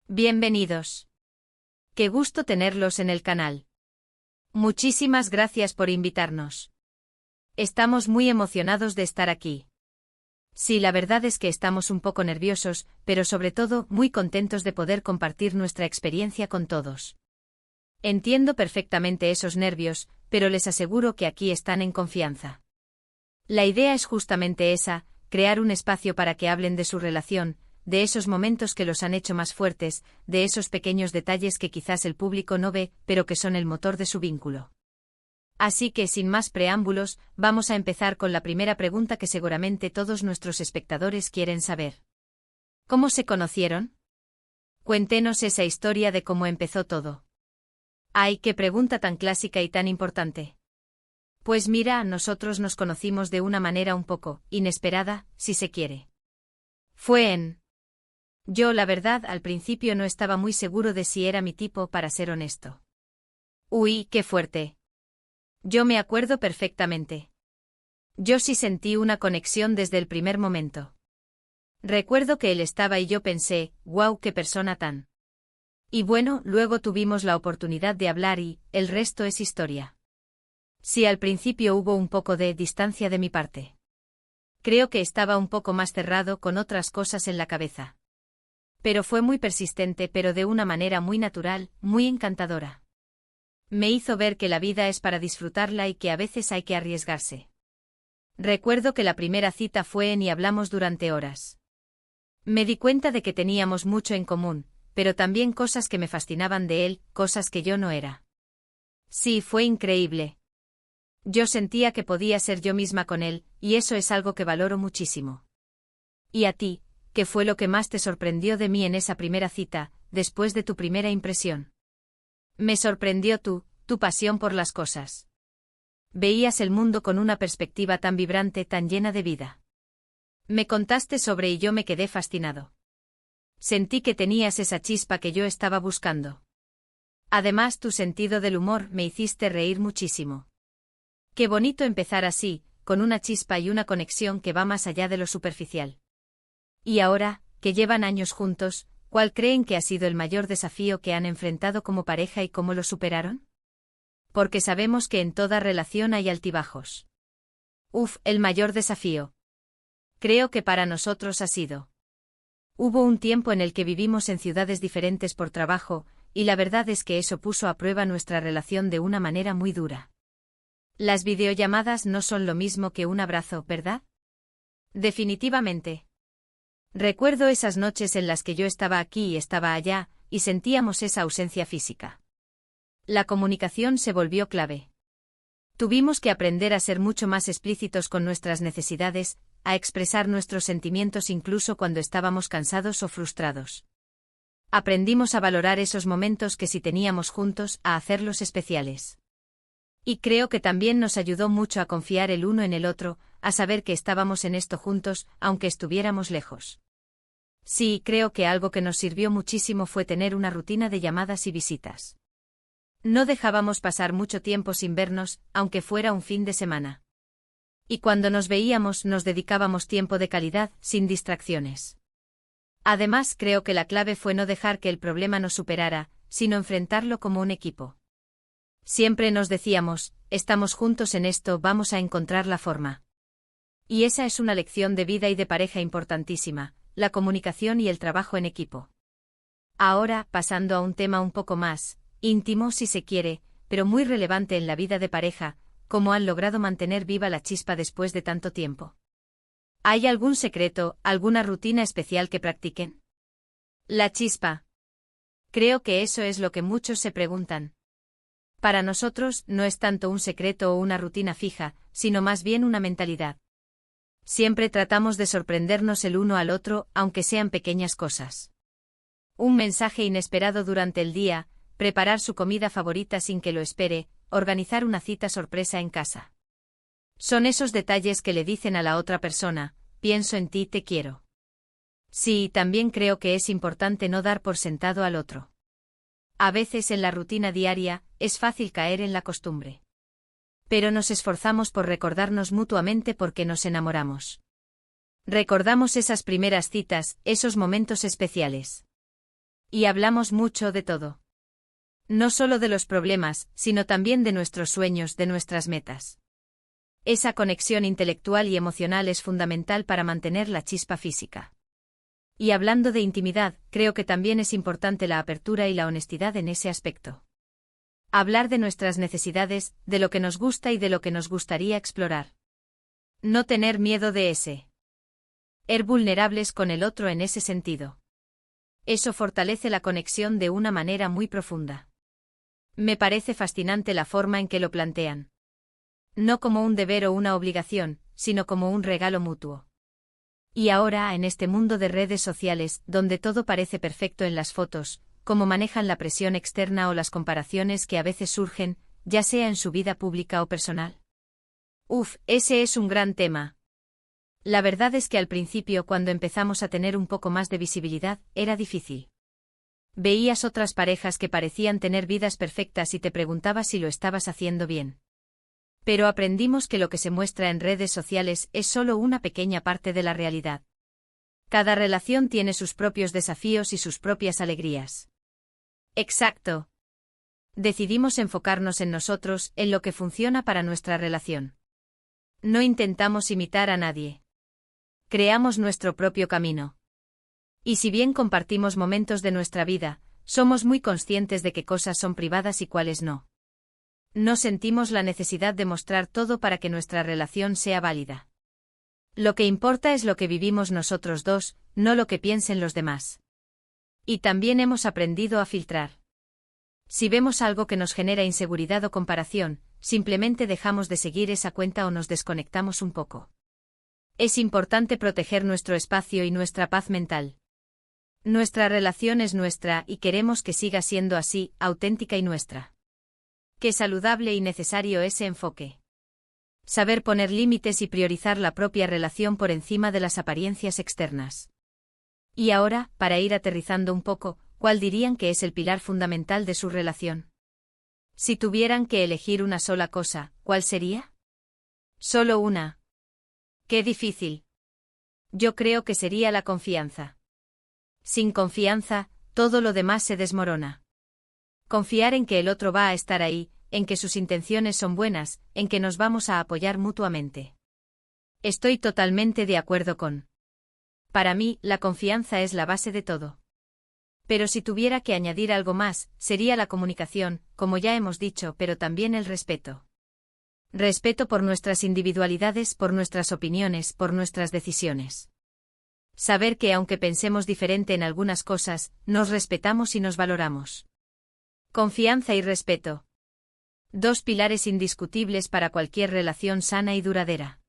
Bienvenidos. Qué gusto tenerlos en el canal. Muchísimas gracias por invitarnos. Estamos muy emocionados de estar aquí. Sí, la verdad es que estamos un poco nerviosos, pero sobre todo muy contentos de poder compartir nuestra experiencia con todos. Entiendo perfectamente esos nervios, pero les aseguro que aquí están en confianza. La idea es justamente esa, crear un espacio para que hablen de su relación, de esos momentos que los han hecho más fuertes, de esos pequeños detalles que quizás el público no ve, pero que son el motor de su vínculo. Así que, sin más preámbulos, vamos a empezar con la primera pregunta que seguramente todos nuestros espectadores quieren saber. ¿Cómo se conocieron? Cuéntenos esa historia de cómo empezó todo. ¡Ay, qué pregunta tan clásica y tan importante! Pues mira, nosotros nos conocimos de una manera un poco inesperada, si se quiere. Yo, la verdad, al principio no estaba muy seguro de si era mi tipo, para ser honesto. Uy, qué fuerte. Yo me acuerdo perfectamente. Yo sí sentí una conexión desde el primer momento. Recuerdo que él estaba y yo pensé, wow, qué persona tan. Y bueno, luego tuvimos la oportunidad de hablar y, el resto es historia. Sí, al principio hubo un poco de distancia de mi parte. Creo que estaba un poco más cerrado con otras cosas en la cabeza. Pero fue muy persistente, pero de una manera muy natural, muy encantadora. Me hizo ver que la vida es para disfrutarla y que a veces hay que arriesgarse. Recuerdo que la primera cita fue y hablamos durante horas. Me di cuenta de que teníamos mucho en común, pero también cosas que me fascinaban de él, cosas que yo no era. Sí, fue increíble. Yo sentía que podía ser yo misma con él, y eso es algo que valoro muchísimo. ¿Y a ti? ¿Qué fue lo que más te sorprendió de mí en esa primera cita, después de tu primera impresión? Me sorprendió tu pasión por las cosas. Veías el mundo con una perspectiva tan vibrante, tan llena de vida. Me contaste sobre y yo me quedé fascinado. Sentí que tenías esa chispa que yo estaba buscando. Además, tu sentido del humor me hiciste reír muchísimo. Qué bonito empezar así, con una chispa y una conexión que va más allá de lo superficial. Y ahora, que llevan años juntos, ¿cuál creen que ha sido el mayor desafío que han enfrentado como pareja y cómo lo superaron? Porque sabemos que en toda relación hay altibajos. El mayor desafío. Creo que para nosotros ha sido. Hubo un tiempo en el que vivimos en ciudades diferentes por trabajo, y la verdad es que eso puso a prueba nuestra relación de una manera muy dura. Las videollamadas no son lo mismo que un abrazo, ¿verdad? Definitivamente. Recuerdo esas noches en las que yo estaba aquí y estaba allá, y sentíamos esa ausencia física. La comunicación se volvió clave. Tuvimos que aprender a ser mucho más explícitos con nuestras necesidades, a expresar nuestros sentimientos incluso cuando estábamos cansados o frustrados. Aprendimos a valorar esos momentos que sí teníamos juntos, a hacerlos especiales. Y creo que también nos ayudó mucho a confiar el uno en el otro, a saber que estábamos en esto juntos, aunque estuviéramos lejos. Sí, creo que algo que nos sirvió muchísimo fue tener una rutina de llamadas y visitas. No dejábamos pasar mucho tiempo sin vernos, aunque fuera un fin de semana. Y cuando nos veíamos nos dedicábamos tiempo de calidad, sin distracciones. Además, creo que la clave fue no dejar que el problema nos superara, sino enfrentarlo como un equipo. Siempre nos decíamos, estamos juntos en esto, vamos a encontrar la forma. Y esa es una lección de vida y de pareja importantísima, la comunicación y el trabajo en equipo. Ahora, pasando a un tema un poco más íntimo si se quiere, pero muy relevante en la vida de pareja, ¿cómo han logrado mantener viva la chispa después de tanto tiempo? ¿Hay algún secreto, alguna rutina especial que practiquen? La chispa. Creo que eso es lo que muchos se preguntan. Para nosotros, no es tanto un secreto o una rutina fija, sino más bien una mentalidad. Siempre tratamos de sorprendernos el uno al otro, aunque sean pequeñas cosas. Un mensaje inesperado durante el día, preparar su comida favorita sin que lo espere, organizar una cita sorpresa en casa. Son esos detalles que le dicen a la otra persona, pienso en ti, te quiero. Sí, también creo que es importante no dar por sentado al otro. A veces en la rutina diaria, es fácil caer en la costumbre. Pero nos esforzamos por recordarnos mutuamente porque nos enamoramos. Recordamos esas primeras citas, esos momentos especiales. Y hablamos mucho de todo. No solo de los problemas, sino también de nuestros sueños, de nuestras metas. Esa conexión intelectual y emocional es fundamental para mantener la chispa física. Y hablando de intimidad, creo que también es importante la apertura y la honestidad en ese aspecto. Hablar de nuestras necesidades, de lo que nos gusta y de lo que nos gustaría explorar. No tener miedo de ser vulnerables con el otro en ese sentido. Eso fortalece la conexión de una manera muy profunda. Me parece fascinante la forma en que lo plantean. No como un deber o una obligación, sino como un regalo mutuo. Y ahora, en este mundo de redes sociales, donde todo parece perfecto en las fotos, cómo manejan la presión externa o las comparaciones que a veces surgen, ya sea en su vida pública o personal. Ese es un gran tema. La verdad es que al principio, cuando empezamos a tener un poco más de visibilidad, era difícil. Veías otras parejas que parecían tener vidas perfectas y te preguntabas si lo estabas haciendo bien. Pero aprendimos que lo que se muestra en redes sociales es solo una pequeña parte de la realidad. Cada relación tiene sus propios desafíos y sus propias alegrías. Exacto. Decidimos enfocarnos en nosotros, en lo que funciona para nuestra relación. No intentamos imitar a nadie. Creamos nuestro propio camino. Y si bien compartimos momentos de nuestra vida, somos muy conscientes de qué cosas son privadas y cuáles no. No sentimos la necesidad de mostrar todo para que nuestra relación sea válida. Lo que importa es lo que vivimos nosotros dos, no lo que piensen los demás. Y también hemos aprendido a filtrar. Si vemos algo que nos genera inseguridad o comparación, simplemente dejamos de seguir esa cuenta o nos desconectamos un poco. Es importante proteger nuestro espacio y nuestra paz mental. Nuestra relación es nuestra y queremos que siga siendo así, auténtica y nuestra. Qué saludable y necesario ese enfoque. Saber poner límites y priorizar la propia relación por encima de las apariencias externas. Y ahora, para ir aterrizando un poco, ¿cuál dirían que es el pilar fundamental de su relación? Si tuvieran que elegir una sola cosa, ¿cuál sería? Solo una. Qué difícil. Yo creo que sería la confianza. Sin confianza, todo lo demás se desmorona. Confiar en que el otro va a estar ahí, en que sus intenciones son buenas, en que nos vamos a apoyar mutuamente. Estoy totalmente de acuerdo con. Para mí, la confianza es la base de todo. Pero si tuviera que añadir algo más, sería la comunicación, como ya hemos dicho, pero también el respeto. Respeto por nuestras individualidades, por nuestras opiniones, por nuestras decisiones. Saber que aunque pensemos diferente en algunas cosas, nos respetamos y nos valoramos. Confianza y respeto. Dos pilares indiscutibles para cualquier relación sana y duradera.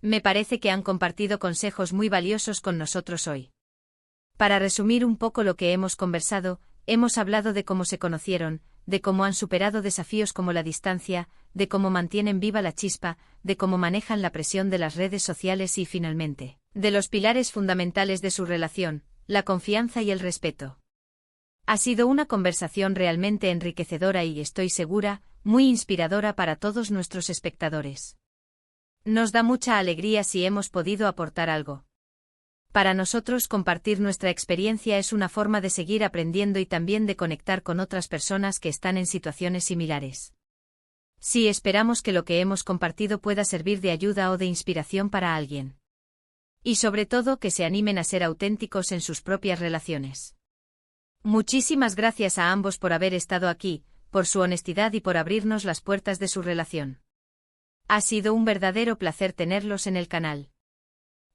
Me parece que han compartido consejos muy valiosos con nosotros hoy. Para resumir un poco lo que hemos conversado, hemos hablado de cómo se conocieron, de cómo han superado desafíos como la distancia, de cómo mantienen viva la chispa, de cómo manejan la presión de las redes sociales y, finalmente, de los pilares fundamentales de su relación, la confianza y el respeto. Ha sido una conversación realmente enriquecedora y, estoy segura, muy inspiradora para todos nuestros espectadores. Nos da mucha alegría si hemos podido aportar algo. Para nosotros, compartir nuestra experiencia es una forma de seguir aprendiendo y también de conectar con otras personas que están en situaciones similares. Sí, esperamos que lo que hemos compartido pueda servir de ayuda o de inspiración para alguien. Y sobre todo que se animen a ser auténticos en sus propias relaciones. Muchísimas gracias a ambos por haber estado aquí, por su honestidad y por abrirnos las puertas de su relación. Ha sido un verdadero placer tenerlos en el canal.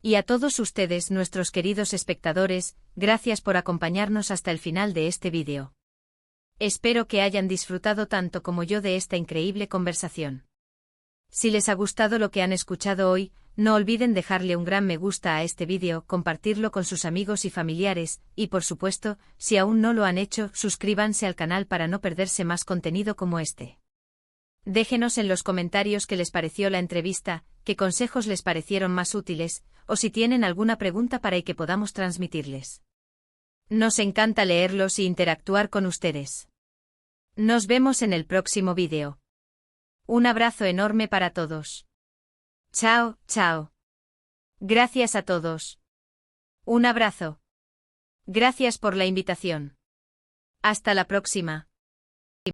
Y a todos ustedes, nuestros queridos espectadores, gracias por acompañarnos hasta el final de este vídeo. Espero que hayan disfrutado tanto como yo de esta increíble conversación. Si les ha gustado lo que han escuchado hoy, no olviden dejarle un gran me gusta a este vídeo, compartirlo con sus amigos y familiares, y por supuesto, si aún no lo han hecho, suscríbanse al canal para no perderse más contenido como este. Déjenos en los comentarios qué les pareció la entrevista, qué consejos les parecieron más útiles, o si tienen alguna pregunta para que podamos transmitirles. Nos encanta leerlos y interactuar con ustedes. Nos vemos en el próximo vídeo. Un abrazo enorme para todos. Chao, chao. Gracias a todos. Un abrazo. Gracias por la invitación. Hasta la próxima.